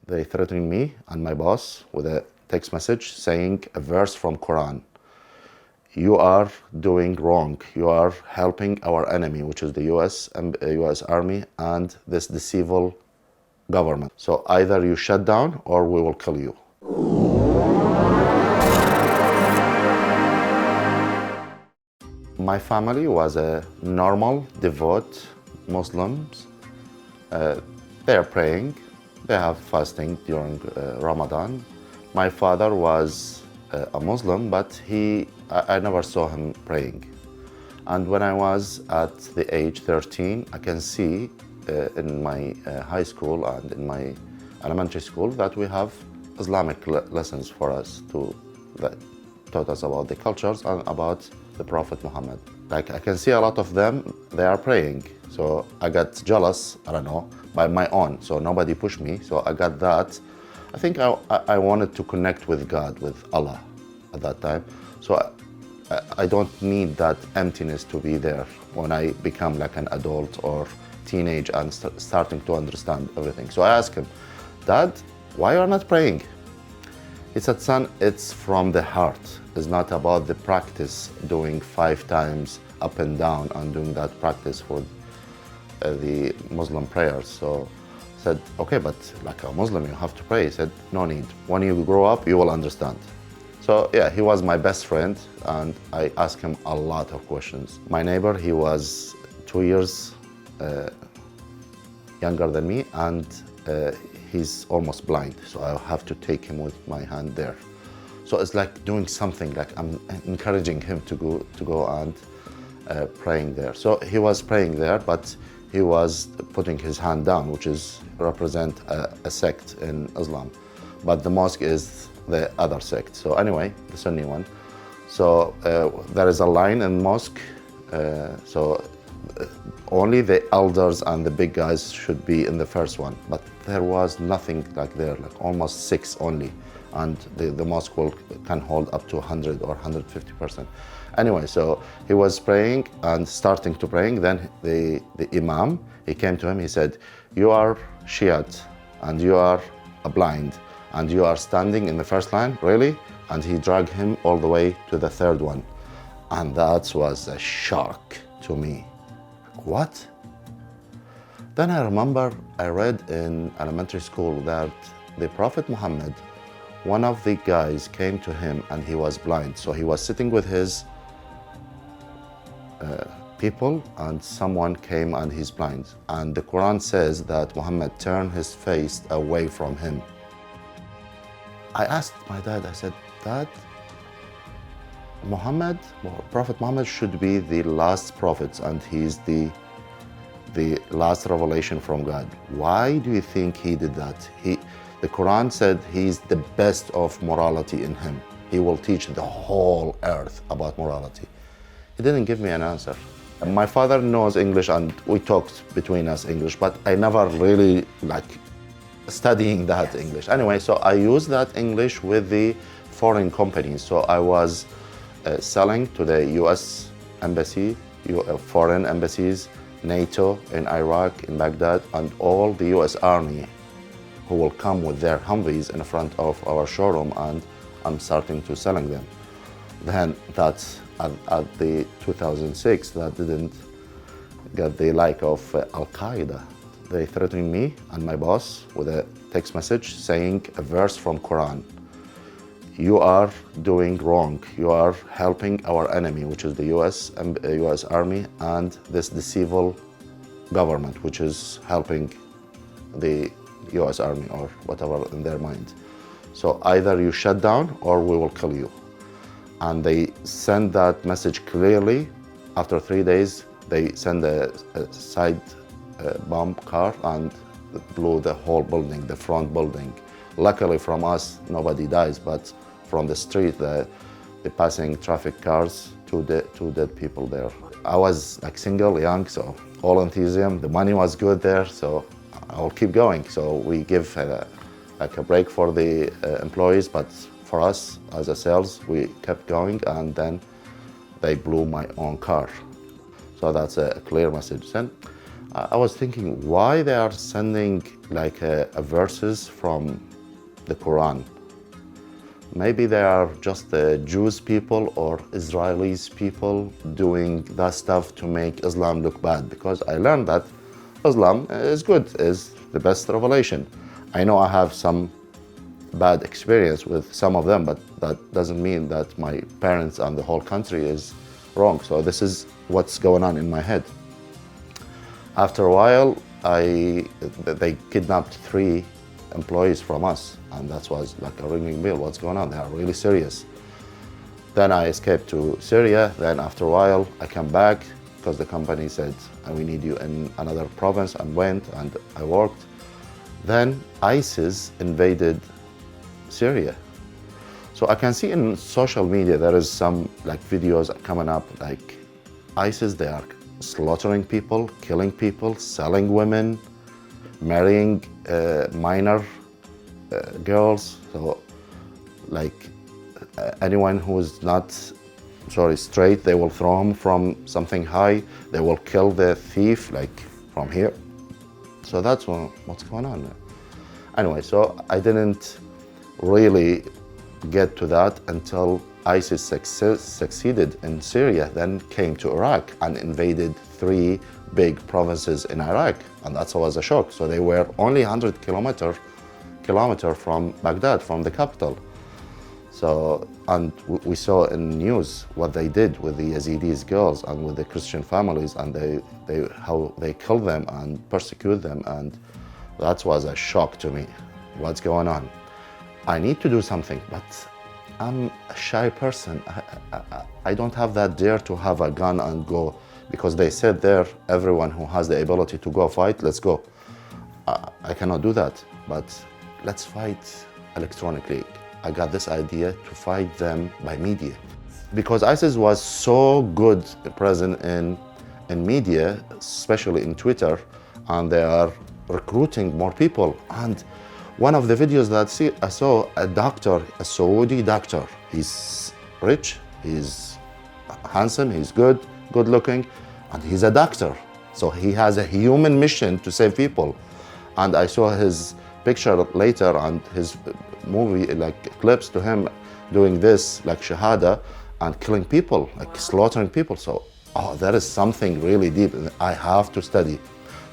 They threatened me and my boss with a text message saying a verse from Quran. You are doing wrong. You are helping our enemy, which is the US Army and this deceitful government. So either you shut down or we will kill you. My family was a normal, devout Muslims. They are praying. They have fasting during Ramadan. My father was a Muslim, but I never saw him praying. And when I was at the age 13, I can see in my high school and in my elementary school that we have Islamic lessons for us that taught us about the cultures and about the Prophet Muhammad. Like I can see a lot of them, they are praying. So I got jealous, I don't know, by my own. So nobody pushed me. So I got that. I think I wanted to connect with God, with Allah at that time. So I don't need that emptiness to be there when I become like an adult or teenage and starting to understand everything. So I asked him, Dad, why are you not praying? He said, son, it's from the heart. It's not about the practice, doing 5 times up and down and doing that practice for the Muslim prayers. So I said, okay, but like a Muslim, you have to pray. He said, no need. When you grow up, you will understand. So yeah, he was my best friend and I asked him a lot of questions. My neighbor, he was 2 years younger than me and he's almost blind. So I have to take him with my hand there. So it's like doing something, like I'm encouraging him to go and praying there. So he was praying there, but he was putting his hand down, which is represent a sect in Islam. But the mosque is the other sect. So anyway, the Sunni one. So there is a line in mosque. So only the elders and the big guys should be in the first one. But there was nothing like there, like almost 6 only. And the mosque can hold up to 100 or 150%. Anyway, so he was praying and starting to praying. Then the imam, he came to him, he said, you are Shiite and you are blind and you are standing in the first line, really? And he dragged him all the way to the 3rd one. And that was a shock to me. What? Then I remember I read in elementary school that the Prophet Muhammad, one of the guys came to him and he was blind. So he was sitting with his people and someone came and he's blind. And the Quran says that Muhammad turned his face away from him. I asked my dad, I said, Dad, Prophet Muhammad should be the last prophet and he's the last revelation from God. Why do you think he did that? The Quran said he's the best of morality in him. He will teach the whole earth about morality. He didn't give me an answer. My father knows English and we talked between us English, but I never really like studying that English. Anyway, so I used that English with the foreign companies. So I was selling to the US embassy, foreign embassies, NATO in Iraq, in Baghdad, and all the US Army who will come with their Humvees in front of our showroom, and I'm starting to selling them. Then that's at the 2006, that didn't get the like of Al-Qaeda. They threatened me and my boss with a text message saying a verse from Quran. You are doing wrong. You are helping our enemy, which is the US Army and this deceitful government, which is helping the US Army or whatever in their mind. So either you shut down or we will kill you. And they send that message clearly. After 3 days, they send a side bomb car and blew the whole building, the front building. Luckily from us, nobody dies, but from the street, the passing traffic cars, two dead people there. I was like single, young, so all enthusiasm. The money was good there, so I'll keep going. So we give like a break for the employees, but for us as a sales, we kept going, and then they blew my own car. So that's a clear message. Then I was thinking why they are sending like a verses from the Quran. Maybe they are just the Jews people or Israelis people doing that stuff to make Islam look bad, because I learned that Islam is good, is the best revelation. I know I have some bad experience with some of them, but that doesn't mean that my parents and the whole country is wrong. So this is what's going on in my head. After a while, they kidnapped 3 employees from us, and that was like a ringing bell. What's going on? They are really serious. Then I escaped to Syria. Then after a while, I came back because the company said, we need you in another province, and went and I worked. Then ISIS invaded Syria. So I can see in social media there is some like videos coming up like ISIS, they are slaughtering people, killing people, selling women, marrying minor girls. So like anyone who is not straight, they will throw him from something high. They will kill the thief like from here. So that's what's going on. Anyway, so I didn't really get to that until ISIS succeeded in Syria, then came to Iraq and invaded 3 big provinces in Iraq, and that was a shock. So they were only 100 kilometer from Baghdad, from the capital. So, and we saw in news what they did with the Yazidis girls and with the Christian families, and how they killed them and persecute them, and that was a shock to me. What's going on? I need to do something, but I'm a shy person. I don't have that dare to have a gun and go, because they said there, everyone who has the ability to go fight, let's go. I cannot do that, but let's fight electronically. I got this idea to fight them by media, because ISIS was so good present in media, especially in Twitter, and they are recruiting more people. And one of the videos that I saw a doctor, a Saudi doctor. He's rich, he's handsome, he's good looking, and he's a doctor. So he has a human mission to save people. And I saw his picture later and his movie, like clips to him doing this, like shahada, and killing people, like slaughtering people. So, that is something really deep, and I have to study.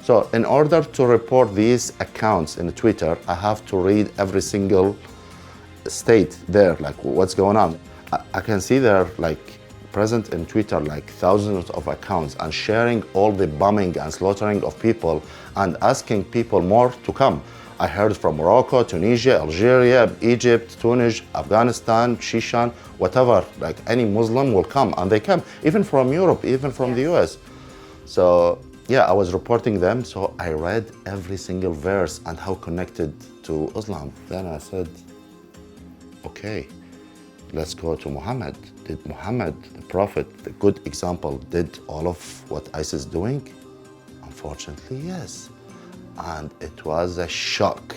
So in order to report these accounts in Twitter, I have to read every single state there, like what's going on. I can see they're like present in Twitter, like thousands of accounts, and sharing all the bombing and slaughtering of people and asking people more to come. I heard from Morocco, Tunisia, Algeria, Egypt, Tunis, Afghanistan, Shishan, whatever, like any Muslim will come, and they come, even from Europe, even from the US. So yeah, I was reporting them, so I read every single verse and how connected to Islam. Then I said, okay, let's go to Muhammad. Did Muhammad, the Prophet, the good example, did all of what ISIS is doing? Unfortunately, yes. And it was a shock.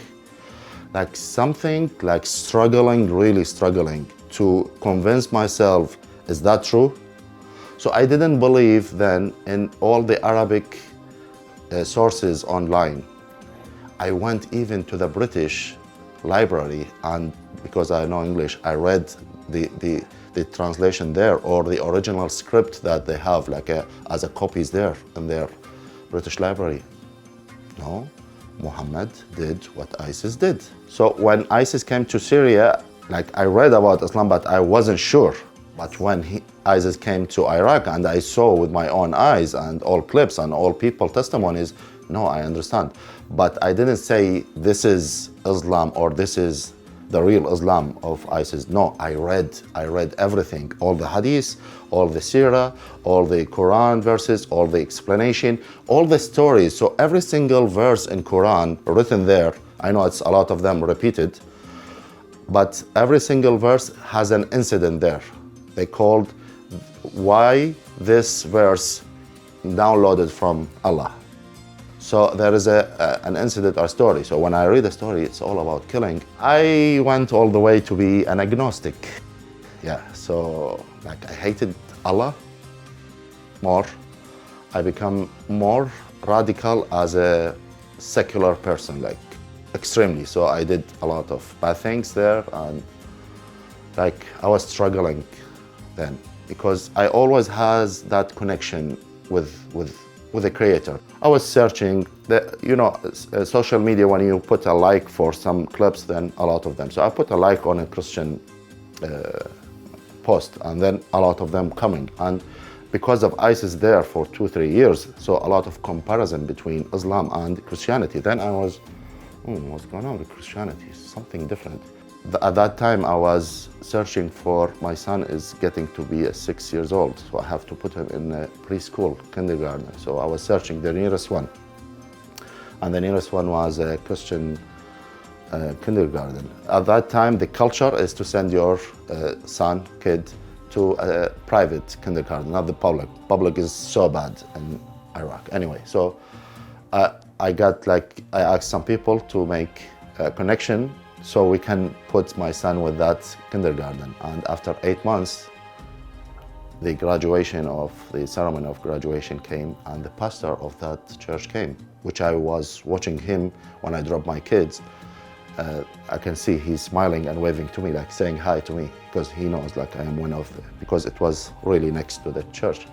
Like something like really struggling to convince myself, is that true? So I didn't believe then in all the Arabic sources online. I went even to the British library, and because I know English, I read the translation there, or the original script that they have like as a copies there in their British library. No, Muhammad did what ISIS did. So when ISIS came to Syria, like I read about Islam, but I wasn't sure. But when ISIS came to Iraq and I saw with my own eyes and all clips and all people testimonies, no, I understand. But I didn't say this is Islam or this is the real Islam of ISIS. No, I read everything, all the hadiths, all the seerah, all the Quran verses, all the explanation, all the stories. So every single verse in Quran written there, I know it's a lot of them repeated, but every single verse has an incident there. They called why this verse downloaded from Allah. So there is an incident or story. So when I read a story, it's all about killing. I went all the way to be an agnostic. Yeah, so like I hated Allah more. I become more radical as a secular person, like extremely. So I did a lot of bad things there, and like I was struggling then because I always has that connection with the creator. I was searching social media, when you put a like for some clips, then a lot of them. So I put a like on a Christian post, and then a lot of them coming. And because of ISIS there for 2-3 years, so a lot of comparison between Islam and Christianity. Then I was, what's going on with Christianity? Something different. At that time, I was searching for, my son is getting to be 6 years old, so I have to put him in a preschool, kindergarten. So I was searching the nearest one. And the nearest one was a Christian kindergarten. At that time, the culture is to send your kid to a private kindergarten, not the public. Public is so bad in Iraq. Anyway, so I asked some people to make a connection so we can put my son with that kindergarten. And after 8 months, the ceremony of graduation came, and the pastor of that church came, which I was watching him when I dropped my kids. I can see he's smiling and waving to me, like saying hi to me, because he knows like I am one of them, because it was really next to the church.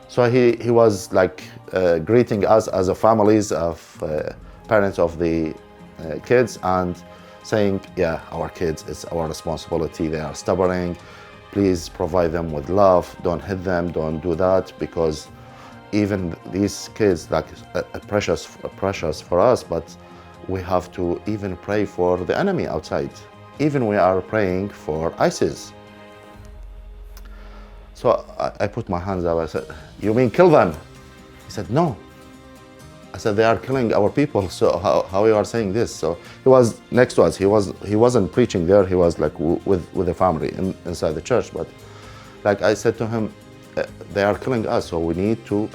So he was like greeting us as a families of parents of the kids, and saying, yeah, our kids, it's our responsibility. They are stubborn. Please provide them with love. Don't hit them. Don't do that, because even these kids, like precious for us, but we have to even pray for the enemy outside. Even we are praying for ISIS. So I put my hands up. I said, you mean kill them? He said, no. I said, they are killing our people. So how you are saying this? So he was next to us. He wasn't preaching there. He was like with the family inside the church. But like I said to him, they are killing us. So we need to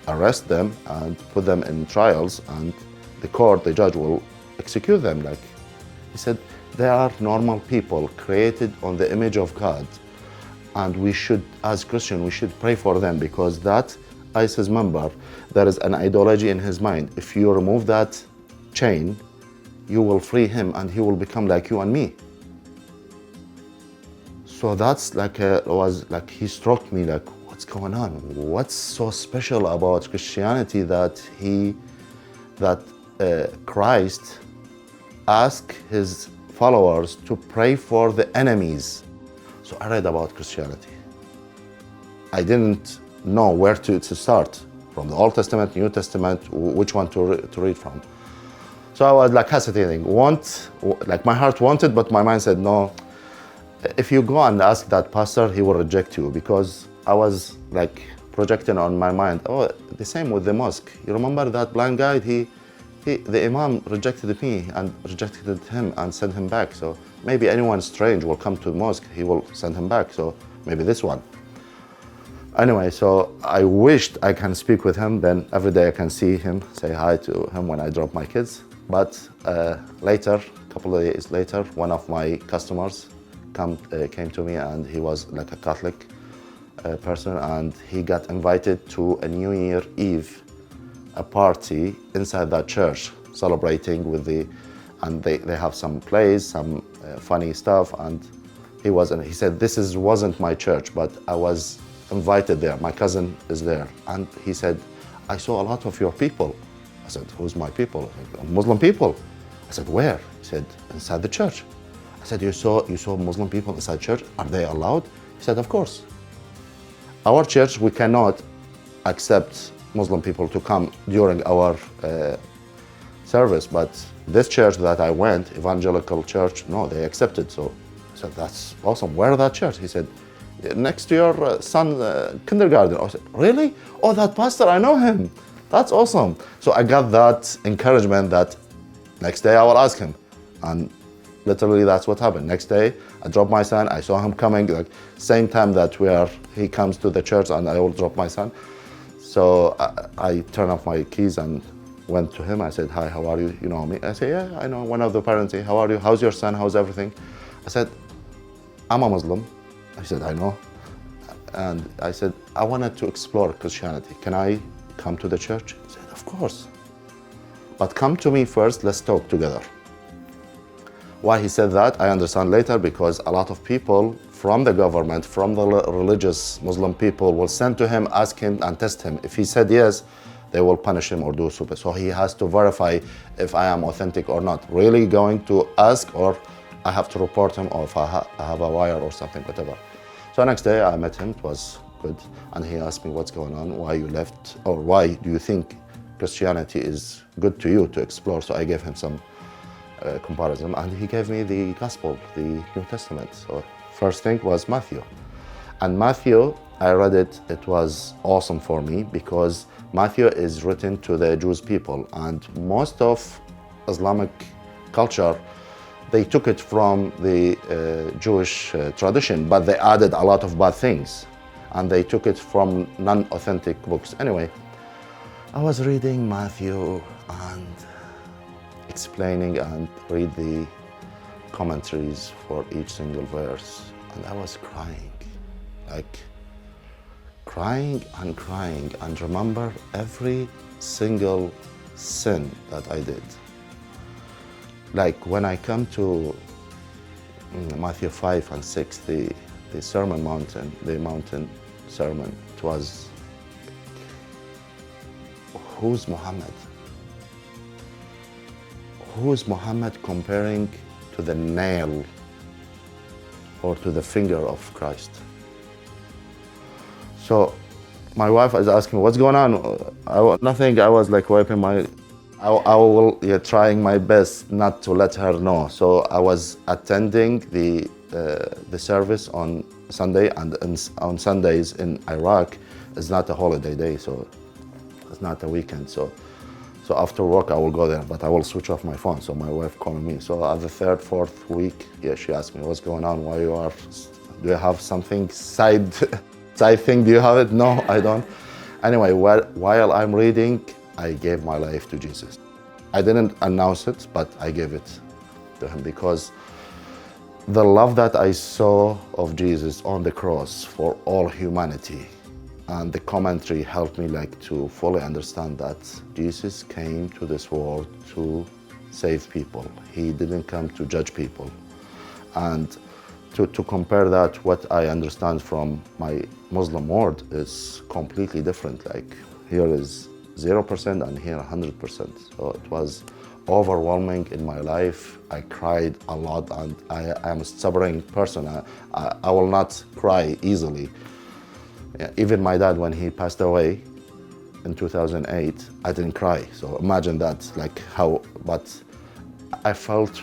arrest them and put them in trials, and the judge will execute them. Like he said, they are normal people created on the image of God. And we should, as Christians, we should pray for them, because that ISIS member, there is an ideology in his mind. If you remove that chain, you will free him and he will become like you and me. So that's he struck me like, what's going on? What's so special about Christianity that Christ asked his followers to pray for the enemies? So I read about Christianity. I didn't know where to start, from the Old Testament, New Testament, which one to read from. So I was like hesitating. My heart wanted, but my mind said no. If you go and ask that pastor, he will reject you, because I was like projecting on my mind. Oh, the same with the mosque. You remember that blind guy? The imam rejected me and rejected him and sent him back. So maybe anyone strange will come to the mosque, he will send him back. So maybe this one. Anyway, so I wished I can speak with him. Then every day I can see him, say hi to him when I drop my kids. But later, a couple of days later, one of my customers came to me, and he was like a Catholic person, and he got invited to a New Year Eve, a party inside that church, celebrating with and they have some plays, some funny stuff, and he said, this wasn't my church, but I was invited there. My cousin is there, and he said, I saw a lot of your people. I said, who's my people? Said, Muslim people. I said, where? He said, inside the church. I said, you saw Muslim people inside church? Are they allowed? He said, of course. Our church, we cannot accept Muslim people to come during our service, but this church that I went, evangelical church, no, they accepted. So I said, that's awesome. Where is that church? He said, next to your son's kindergarten. I said, really? Oh, that pastor, I know him. That's awesome. So I got that encouragement that next day I will ask him. And literally that's what happened. Next day, I dropped my son. I saw him coming, like same time that he comes to the church, and I will drop my son. So I turned off my keys and went to him. I said, hi, how are you? You know me? I said, yeah, I know one of the parents. Say, how are you? How's your son? How's everything? I said, I'm a Muslim. He said, I know. And I said, I wanted to explore Christianity. Can I come to the church? He said, course. But come to me first, let's talk together. Why he said that, I understand later, because a lot of people from the government, from the religious Muslim people will send to him, ask him and test him. If he said yes, they will punish him or do super. So he has to verify if I am authentic or not. Really going to ask, or I have to report him, or if I have a wire or something, whatever. So next day I met him, it was good. And he asked me what's going on, why you left, or why do you think Christianity is good to you to explore. So I gave him some comparison, and he gave me the gospel, the New Testament. So first thing was Matthew. And Matthew, I read it, it was awesome for me, because Matthew is written to the Jewish people, and most of Islamic culture, they took it from the Jewish tradition, but they added a lot of bad things, and they took it from non-authentic books. Anyway, I was reading Matthew and explaining and read the commentaries for each single verse, and I was crying, like crying and remember every single sin that I did. Like when I come to Matthew 5 and 6, the Sermon Mountain, the mountain sermon, it was, who's Muhammad? Who is Muhammad comparing to the nail or to the finger of Christ? So my wife is asking, what's going on? Nothing, I was like wiping my, I will, trying my best not to let her know. So I was attending the service on Sunday, and on Sundays in Iraq, it's not a holiday day, so it's not a weekend. So after work, I will go there, but I will switch off my phone. So my wife calling me. So at the third, fourth week, she asked me, what's going on? Why do you have something side thing? Do you have it? No, I don't. Anyway, while I'm reading, I gave my life to Jesus. I didn't announce it, but I gave it to him, because the love that I saw of Jesus on the cross for all humanity, and the commentary helped me like to fully understand that Jesus came to this world to save people. He didn't come to judge people. And to compare that, what I understand from my Muslim world is completely different. Like here is 0% and here 100%. So it was overwhelming in my life. I cried a lot, and I am a stubborn person. I will not cry easily. Even my dad, when he passed away in 2008, I didn't cry. So imagine that, like how, but I felt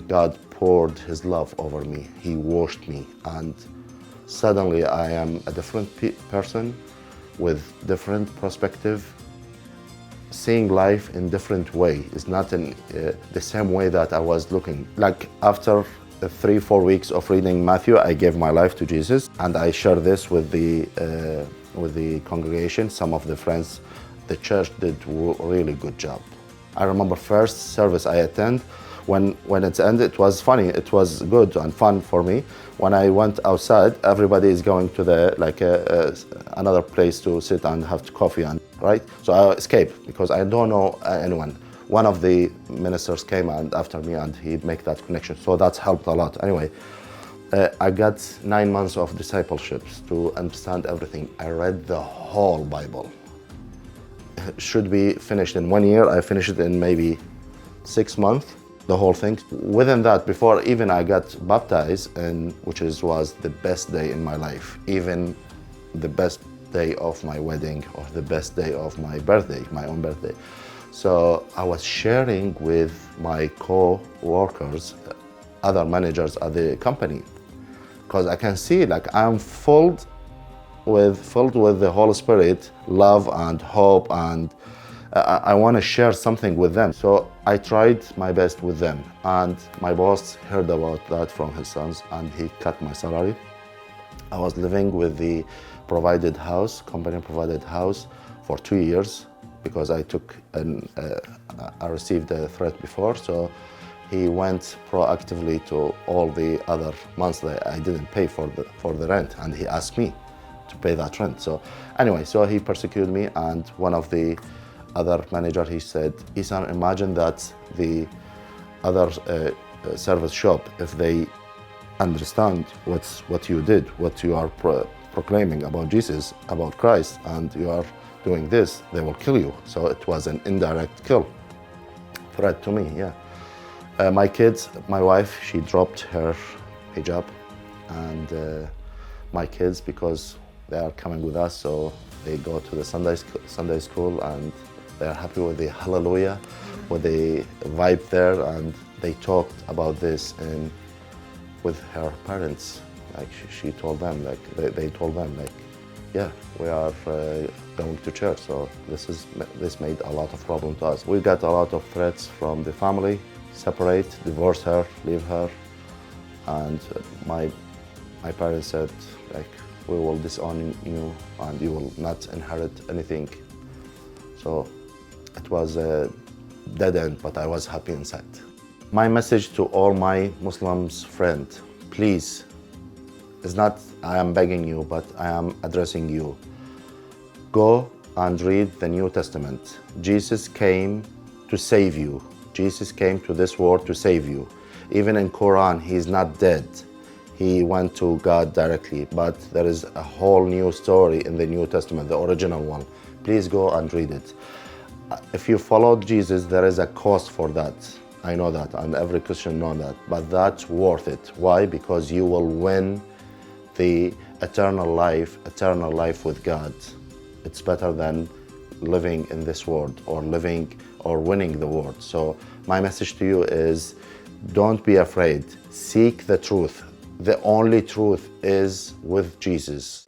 God poured his love over me. He washed me, and suddenly I am a different person with different perspective, seeing life in different way. It's not in the same way that I was looking. Like after 3-4 weeks of reading Matthew, I gave my life to Jesus, and I share this with the congregation. Some of the friends, the church did a really good job. I remember first service I attend, when it ended, it was funny, it was good and fun for me. When I went outside, everybody is going to another place to sit and have coffee, and right? So I escaped because I don't know anyone. One of the ministers came and after me, and he made that connection. So that's helped a lot. Anyway, I got 9 months of discipleships to understand everything. I read the whole Bible. It should be finished in 1 year. I finished it in maybe 6 months, the whole thing. Within that, before even I got baptized, which was the best day in my life, even the best day of my wedding or the best day of my birthday, my own birthday. So I was sharing with my co-workers, other managers at the company, because I can see like I'm filled with the Holy Spirit, love and hope, and I want to share something with them. So I tried my best with them, and my boss heard about that from his sons, and he cut my salary. I was living with the company provided house for 2 years, because I received a threat before. So he went proactively to all the other months that I didn't pay for the rent, and he asked me to pay that rent. So anyway, so he persecuted me, and one of the other manager, he said, Ihsan, imagine that the other service shop, if they understand what you did, what you are proclaiming about Jesus, about Christ, and you are doing this, they will kill you. So it was an indirect kill threat to me, yeah. My kids, my wife, she dropped her hijab, and my kids, because they are coming with us, so they go to the Sunday school, and they are happy with the hallelujah, with the vibe there, and they talked about this with her parents. Like she told them, like they told them, like, yeah, we are going to church. So this made a lot of problem to us. We got a lot of threats from the family: separate, divorce her, leave her. And my parents said, like, we will disown you and you will not inherit anything. So it was a dead end, but I was happy inside. My message to all my Muslims friends, please, is not I am begging you, but I am addressing you. Go and read the New Testament. Jesus came to save you. Jesus came to this world to save you. Even in Quran, he's not dead. He went to God directly, but there is a whole new story in the New Testament, the original one. Please go and read it. If you followed Jesus, there is a cost for that. I know that, and every Christian knows that, but that's worth it. Why? Because you will win the eternal life with God. It's better than living in this world or winning the world. So my message to you is, don't be afraid. Seek the truth. The only truth is with Jesus.